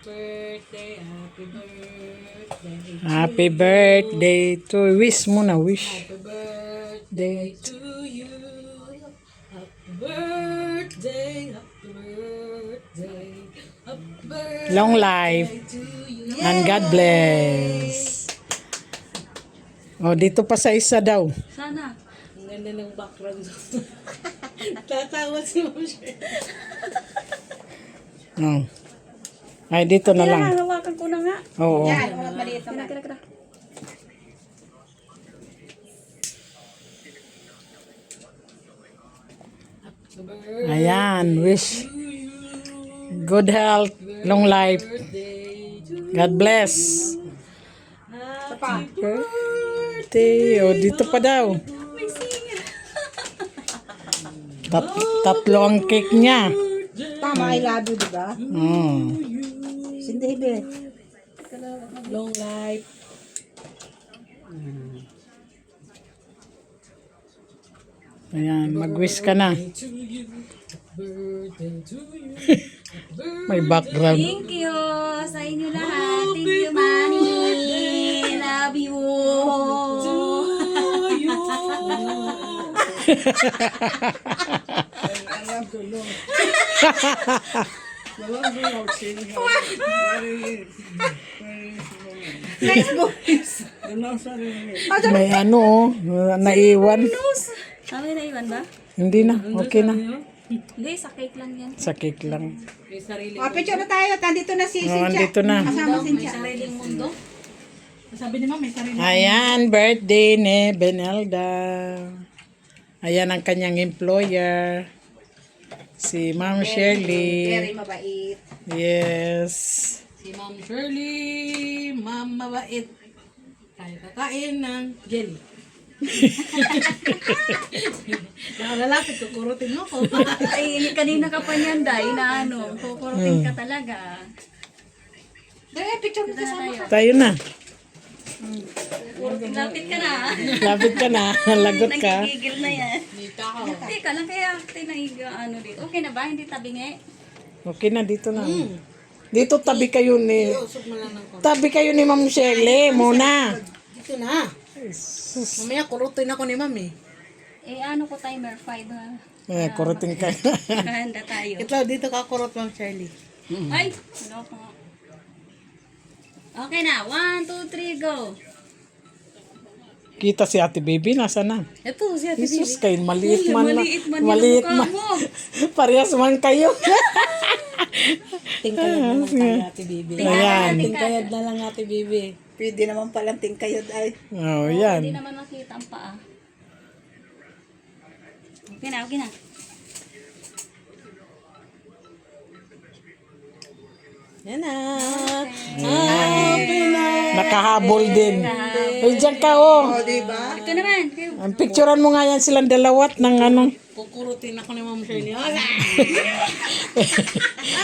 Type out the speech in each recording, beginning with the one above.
birthday, happy birthday. Happy birthday to wish mo na wish. Happy birthday to you. Happy birthday, happy birthday. Happy birthday Long life to you. and God bless. Oh, dito pa sa isa daw. Sana. Ang ganda ng background. Tatawa si Ma'am Sher. Oh. Ay, dito na lang. Kailangan hawakan ko na nga. Oo. Maliit na. Kira. Happy birthday Ayan, wish. to you. Good health, long life. Birthday to you. God bless. Happy Birthday. Oh, dito pa daw. May singil. Tatlo ang cake niya. Tama, I love you, diba? Oh. Hindi, be. long life. Ayan, mag-wish ka na. To you. Birthday to you. May background. Thank you sa inyo lahat. Thank you, Manny. Love you. To you. May ano, oh, naiwan. Sabi na iwan ba? Hindi na, okay na. Hindi, sa cake lang yan. Sa cake lang. May sarili. O, picture na tayo. Tandito na si Oh, Cynthia. andito na. Kasama si May Cynthia. sariling mundo. Sabi ni Ma'am, may sarili. Ayan, birthday ni Benelda. Ayan ang kanyang employer. Si Ma'am Very Shirley. mabait. Yes. Si Ma'am Shirley, Ma'am mabait. Kaya kakain ng jelly. Nakalalapit, kukurutin mo ko. Ay, kanina ka pa niyan, Day, na ano, kukurutin ka talaga. Dahil, picture mo Dito na kasama. tayo. Tayo na. Lapit ka na. Lapit ka na. Lagot ka. Nagigigil na yan. Dita ko. Teka lang, kaya tinaiga ano dito. Okay na ba? Hindi tabingi? Okay na, dito na. Dito tabi kayo ni... Usok mo lang ng konti. Tabi kayo ni Ma'am Shirley muna. Dito na. Mamaya kurutin ako ni Ma'am eh. Eh, ano ko timer? 5 ha? Eh, kurutin ka. Handa tayo. Ito, dito ka kurot Ma'am Shirley. Ay! Ano pa nga? Okay na. 1, 2, 3, go! Kita si Ate Baby, nasa na? Ito, si Ate Jesus, kayo maliit Uy, man. maliit man yung Maliit mukha man. mo. Parehas man kayo. Tingkayad na lang tayo, Ate Bibi. Ayan. Tingkayad na lang, Ate Bibi. Pwede naman palang tingkayod ay. Oh, Hindi yan. naman nakita ang paa. Okay na, okay na. Yan na. Happy na. Nakahabol din. Uy, dyan ka, oh. O, diba? Ito naman. Kayo. Ang picturean mo nga yan silang dalawat ng ano. Kukurutin ako ni Ma'am Shirley.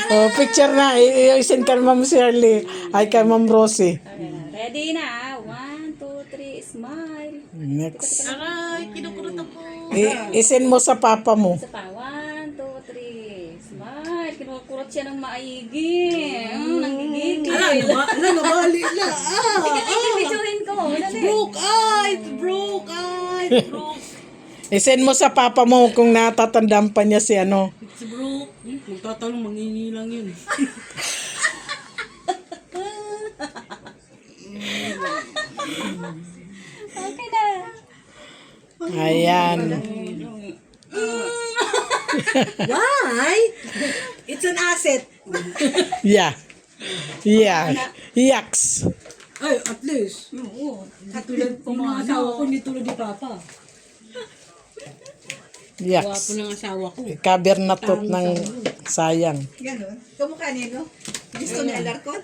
Oh, picture na. I-send ka Ma'am Shirley. Ay, kay Ma'am Rosie. Ready na. 1, 2, 3, smile. Next. Aray, kinukurot ako. I-send mo sa papa mo. Isa pa. 1, 2, 3, smile. Kinukurot siya ng maigi. Nanggigigil. Nabali na. Videoin ko. Dali. Broke eyes, broke eyes, broke. I-send mo sa papa mo kung natatandaan pa niya si ano. It's broke. Magtatanong, mangingi lang yun. Okay na. Ayan. Why? It's an asset. Yeah. Yeah. Yaks. Ay, at least. Oo. Katulad po mga asawa ko, hindi tulad ni Papa. Wapo Yaks. ng asawa ko. Cover na tot ng sayang. Ganon. Kamukha niya, no? Gusto niya alarkot?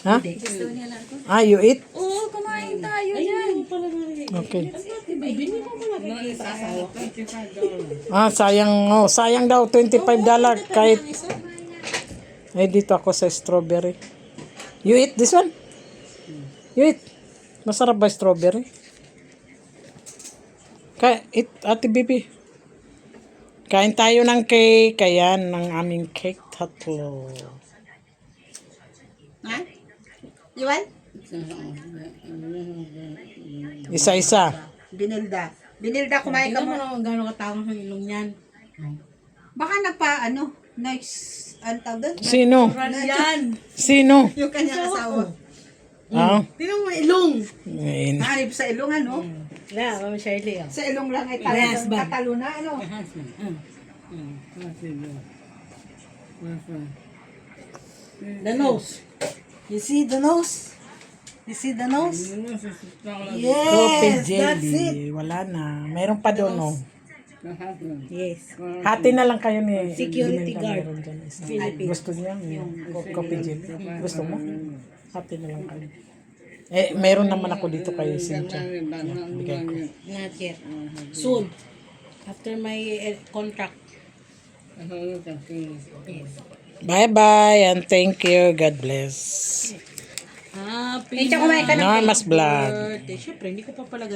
Ha? Gusto niya lang ko. Ah, you eat? Oo, kumain tayo dyan. Okay. Hindi mo pala nakikita asawa ko. Ah, sayang. Oh, sayang daw. $25 kahit. Ay, dito ako sa strawberry. You eat this one? You eat. Masarap ba strawberry? Ate Bibi. Kain tayo ng cake. Ayan, ng aming cake tatlo. Ha? You want? Isa-isa. Binilda. Binilda, kumain ka Tingnan mo mo. naman gano'ng katangos ng ilong niyan. Baka nice, ang tawag doon? Sino? Yan! Sino? Yung kanyang asawa. Ah? Tingnan mo ilong! Ayun. Hanip sa ilong, ano? Yeah, Mama Shirley. Sa ilong lang ay Yes, talagang ba? katalo na, ano? The nose. You see the nose? You see the nose? Yes, Coffee that's it. jelly. Wala na. Meron pa doon, oh. Yes. Hati na lang kayo ni Security Imelda, guard. meron dyan isa. Philippines. Gusto niya yung coffee jelly. Gusto mo? Hati na lang kayo. Eh, meron naman ako dito kay Cynthia. Bigay ko. Not yet. Soon. After my contract. Bye-bye and thank you. God bless. Happy Normas Vlog. birthday. Siyempre, hindi ko pa pala